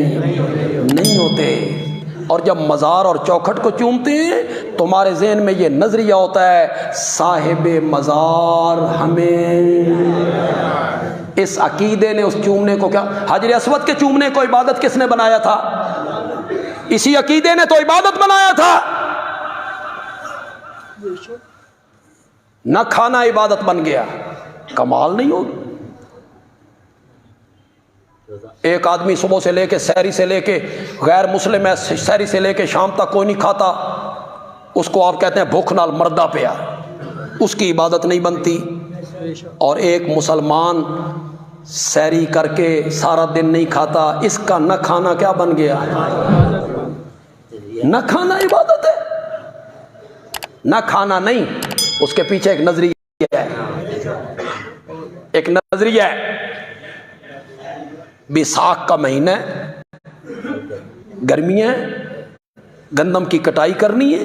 نہیں ہوتے، اور جب مزار اور چوکھٹ کو چومتے ہیں تمہارے ذہن میں یہ نظریہ ہوتا ہے صاحب مزار ہمیں، اس عقیدے نے اس چومنے کو کیا، حجر اسود کے چومنے کو عبادت کس نے بنایا تھا؟ اسی عقیدے نے تو عبادت بنایا تھا۔ نہ کھانا عبادت بن گیا، کمال نہیں ہوگی؟ ایک آدمی صبح سے لے کے سحری سے لے کے، غیر مسلم ہے، سحری سے لے کے شام تک کوئی نہیں کھاتا، اس کو آپ کہتے ہیں بھوک نال مردہ پیا، اس کی عبادت نہیں بنتی۔ اور ایک مسلمان سحری کر کے سارا دن نہیں کھاتا، اس کا نہ کھانا کیا بن گیا؟ نہ کھانا عبادت ہے، نہ کھانا نہیں، اس کے پیچھے ایک نظریہ ہے، ایک نظریہ ہے۔ بیساکھ کا مہینہ ہے، گرمی ہے، گندم کی کٹائی کرنی ہے،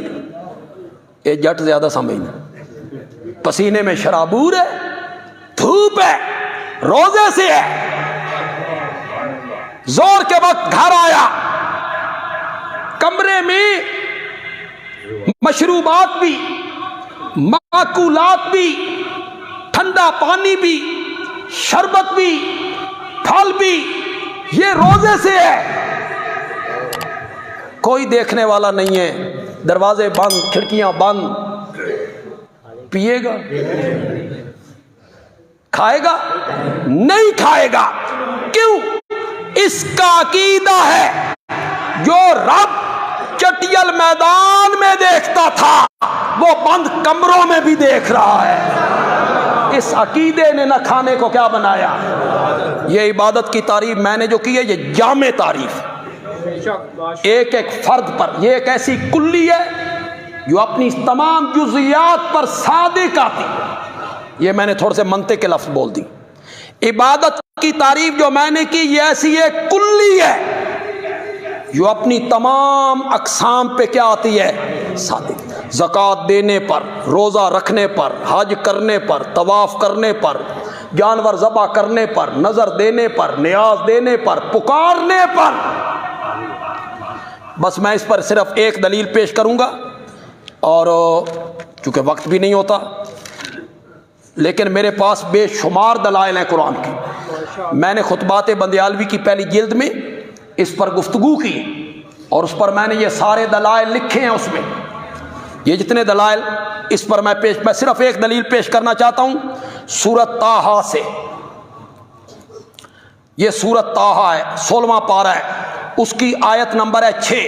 یہ جٹ زیادہ سا مہینہ، پسینے میں شرابور ہے، دھوپ ہے، روزے سے ہے، زور کے وقت گھر آیا، کمرے میں مشروبات بھی، ماکولات بھی، ٹھنڈا پانی بھی، شربت بھی، پھل بھی، یہ روزے سے ہے، کوئی دیکھنے والا نہیں ہے، دروازے بند، کھڑکیاں بند، پیے گا؟ کھائے گا؟ نہیں کھائے گا۔ کیوں؟ اس کا عقیدہ ہے جو رب چٹیل میدان میں دیکھتا تھا وہ بند کمروں میں بھی دیکھ رہا ہے۔ اس عقیدے نے نہ کھانے کو کیا بنایا؟ یہ عبادت کی تعریف میں نے جو کی ہے یہ جامع تعریف، ایک ایک فرد پر، یہ ایک ایسی کلی ہے جو اپنی تمام جزیات پر صادق آتی۔ یہ میں نے تھوڑے سے منطق کے لفظ بول دی۔ عبادت کی تعریف جو میں نے کی یہ ایسی ایک کلی ہے جو اپنی تمام اقسام پہ کیا آتی ہے؟ صادق۔ زکوٰۃ دینے پر، روزہ رکھنے پر، حج کرنے پر، طواف کرنے پر، جانور ذبح کرنے پر، نظر دینے پر، نیاز دینے پر، پکارنے پر۔ بس میں اس پر صرف ایک دلیل پیش کروں گا، اور چونکہ وقت بھی نہیں ہوتا، لیکن میرے پاس بے شمار دلائل ہیں قرآن کی۔ میں نے خطبات بندیالوی کی پہلی جلد میں اس پر گفتگو کی، اور اس پر میں نے یہ سارے دلائل لکھے ہیں، اس میں یہ جتنے دلائل اس پر میں صرف ایک دلیل پیش کرنا چاہتا ہوں سورۃ طٰہٰ سے۔ یہ سورۃ طٰہٰ ہے، 16واں پارہ ہے، اس کی آیت نمبر ہے 6۔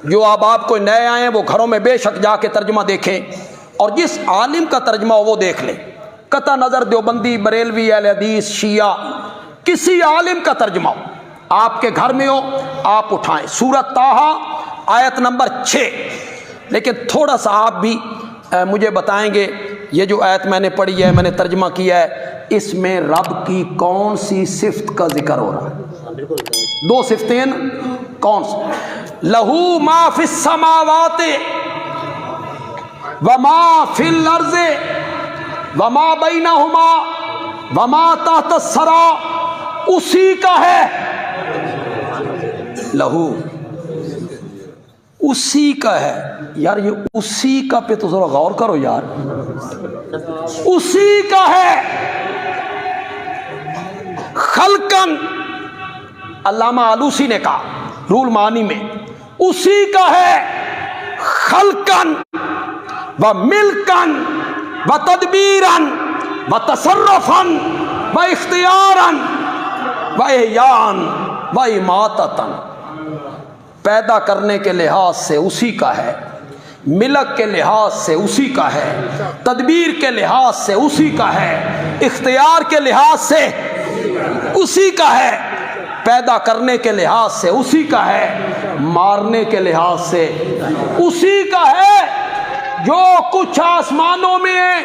جو آپ کوئی نئے آئے ہیں وہ گھروں میں بے شک جا کے ترجمہ دیکھیں، اور جس عالم کا ترجمہ ہو وہ دیکھ لیں، قطع نظر دیوبندی، بریلوی، اہل حدیث، شیعہ، کسی عالم کا ترجمہ ہو، آپ کے گھر میں ہو، آپ اٹھائیں سورۃ طٰہٰ آیت نمبر 6۔ لیکن تھوڑا سا آپ بھی مجھے بتائیں گے، یہ جو آیت میں نے پڑھی ہے، میں نے ترجمہ کیا ہے، اس میں رب کی کون سی صفت کا ذکر ہو رہا ہے؟ دو صفتیں ہیں نا، کون سی؟ لہو ما فی السماوات وما فی الارض وما بینہما وما تحت الثری، اسی کا ہے لہو، اسی کا ہے۔ یار یہ اسی کا پہ تو ذرا غور کرو یار، اسی کا ہے خلقن، علامہ آلوسی نے کہا رول معنی میں، اسی کا ہے خلقن و ملکن و تدبیرن و تصرفن و اختیارن و احیان و اماتتن، پیدا کرنے کے لحاظ سے اسی کا ہے، ملک کے لحاظ سے اسی کا ہے، تدبیر کے لحاظ سے اسی کا ہے، اختیار کے لحاظ سے اسی کا ہے، پیدا کرنے کے لحاظ سے اسی کا ہے، مارنے کے لحاظ سے اسی کا ہے۔ جو کچھ آسمانوں میں ہے،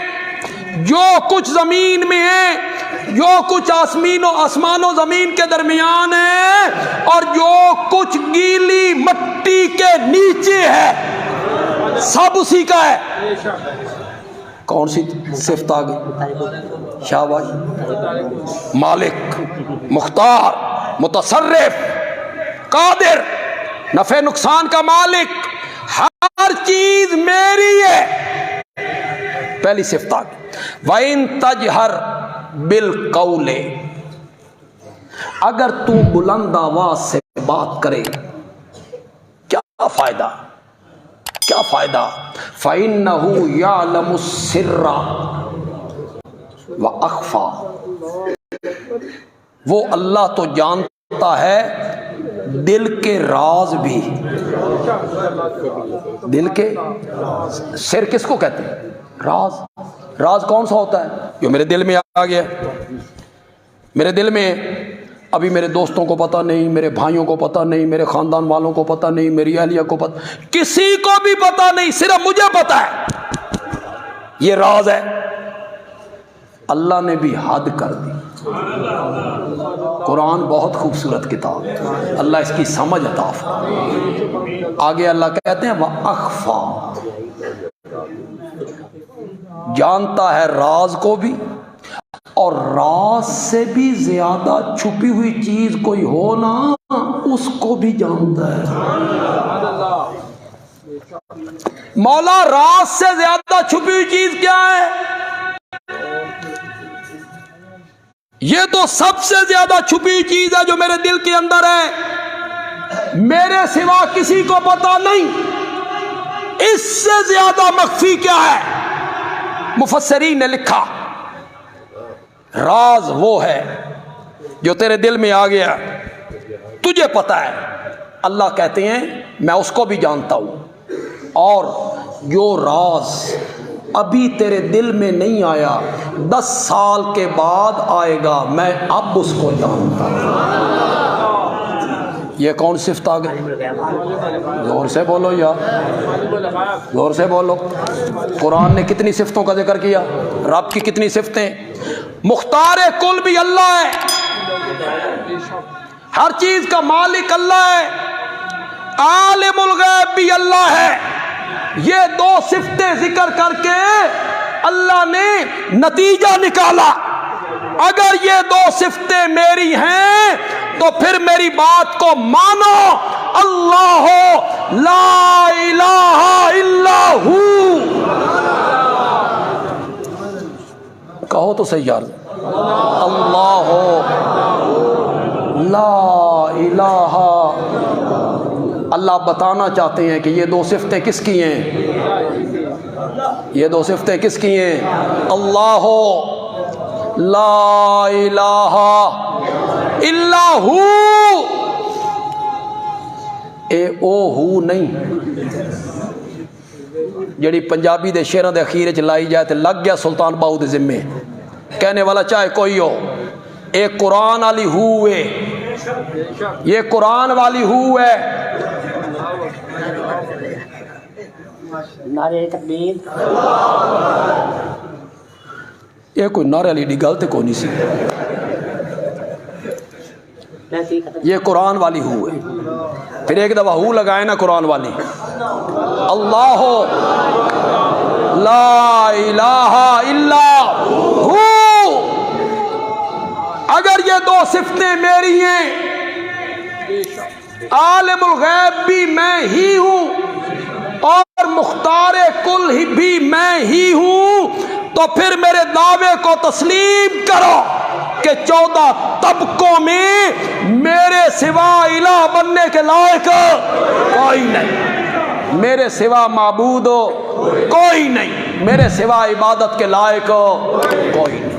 جو کچھ زمین میں ہے، جو کچھ آسمان و زمین کے درمیان ہے، اور جو کچھ گیلی مٹی کے نیچے ہے، سب اسی کا ہے۔ کون سی صفت آ گئی؟ شاباش، مالک، مختار، متصرف، قادر، نفع نقصان کا مالک، ہر چیز میری ہے، پہلی صفت آ گئی۔ وَإِن تَجْهَرْ بِالْقَوْلِ، اگر تو بلند آواز سے بات کرے کیا فائدہ، کیا فائدہ؟ فَإِنَّهُ يَعْلَمُ السِّرَّ وَأَخْفَى، وہ اللہ تو جانتا ہے دل کے راز بھی۔ دل کے سر کس کو کہتے ہیں؟ راز۔ راز کون سا ہوتا ہے؟ جو میرے دل میں آ گیا، میرے دل میں ابھی میرے دوستوں کو پتہ نہیں، میرے بھائیوں کو پتہ نہیں، میرے خاندان والوں کو پتہ نہیں، میری اہلیہ کو پتہ، کسی کو بھی پتہ نہیں، صرف مجھے پتہ ہے، یہ راز ہے۔ اللہ نے بھی حد کر دی۔ قرآن بہت خوبصورت کتاب، اللہ اس کی سمجھ عطا فرمائے۔ آگے اللہ کہتے ہیں وَأَخْفَى، جانتا ہے راز کو بھی، اور راز سے بھی زیادہ چھپی ہوئی چیز کوئی ہو نا، اس کو بھی جانتا ہے۔ مولا راز سے زیادہ چھپی ہوئی چیز کیا ہے؟ یہ تو سب سے زیادہ چھپی ہوئی چیز ہے جو میرے دل کے اندر ہے، میرے سوا کسی کو پتا نہیں۔ اس سے زیادہ مخفی کیا ہے؟ مفسرین نے لکھا راز وہ ہے جو تیرے دل میں آ گیا، تجھے پتا ہے۔ اللہ کہتے ہیں میں اس کو بھی جانتا ہوں، اور جو راز ابھی تیرے دل میں نہیں آیا 10 سال کے بعد آئے گا، میں اب اس کو جانتا ہوں۔ یہ کون صفت آ گئی؟ زور سے بولو یار، زور سے بولو۔ قرآن نے کتنی صفتوں کا ذکر کیا، رب کی کتنی صفتیں۔ مختار کل بھی اللہ ہے، ہر چیز کا مالک اللہ ہے، عالم الغیب بھی اللہ ہے۔ یہ دو صفتیں ذکر کر کے اللہ نے نتیجہ نکالا، اگر یہ دو صفتیں میری ہیں تو پھر میری بات کو مانو، اللہ لا الہ الا ہو۔ کہو تو صحیح یار، اللہ لا الہ۔ اللہ بتانا چاہتے ہیں کہ یہ دو صفتیں کس کی ہیں، یہ دو صفتیں کس کی ہیں؟ اللہ لا الہ الا ہو، اے او ہو نہیں، جڑی پنجابی دے شعراں دے اخیر وچ لائی جائے تے لگ گیا سلطان باہو دے ذمے۔ کہنے والا چاہے کوئی ہو، ایک قرآن والی ہوئے، یہ قرآن والی ہو ہے۔ نعرہ تکبیر۔ یہ کوئی نعرے والی گل تے کوئی نہیں سی، یہ قرآن والی ہو ہے۔ پھر ایک دفعہ ہو لگائے نا قرآن والی، اللہ لا الہ الا ہو۔ اگر یہ دو صفتیں میری ہیں، عالم الغیب بھی میں ہی ہوں اور مختار کل بھی میں ہی ہوں، تو پھر میرے دعوے کو تسلیم کرو کہ 14 طبقوں میں میرے سوا الہ بننے کے لائق کوئی نہیں، میرے سوا معبود کوئی نہیں، میرے سوا عبادت کے لائق کوئی نہیں۔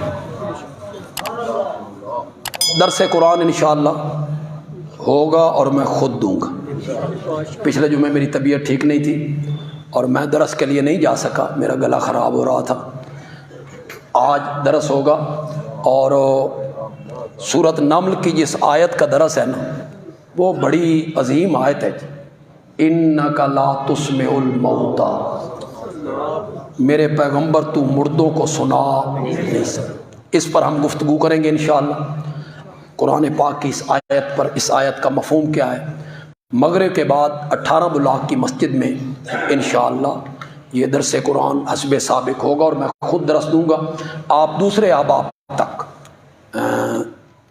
درس قرآن انشاءاللہ ہوگا اور میں خود دوں گا۔ پچھلے جمعے میری طبیعت ٹھیک نہیں تھی اور میں درس کے لیے نہیں جا سکا، میرا گلا خراب ہو رہا تھا۔ آج درس ہوگا اور سورۃ نمل کی جس آیت کا درس ہے نا، وہ بڑی عظیم آیت ہے۔ اِنَّكَ لَا تُسْمِعُ الْمَوْتَى، میرے پیغمبر تو مردوں کو سنا نہیں سکتا۔ اس پر ہم گفتگو کریں گے انشاءاللہ، قرآن پاک کی اس آیت پر۔ اس آیت کا مفہوم کیا ہے؟ مغرب کے بعد 18 بلاغ کی مسجد میں انشاءاللہ یہ درس قرآن حسب سابق ہوگا اور میں خود درس دوں گا۔ آپ دوسرے احباب تک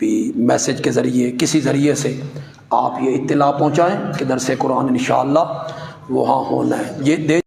بھی میسج کے ذریعے کسی ذریعے سے آپ یہ اطلاع پہنچائیں کہ درس قرآن انشاءاللہ وہاں ہونا ہے۔ یہ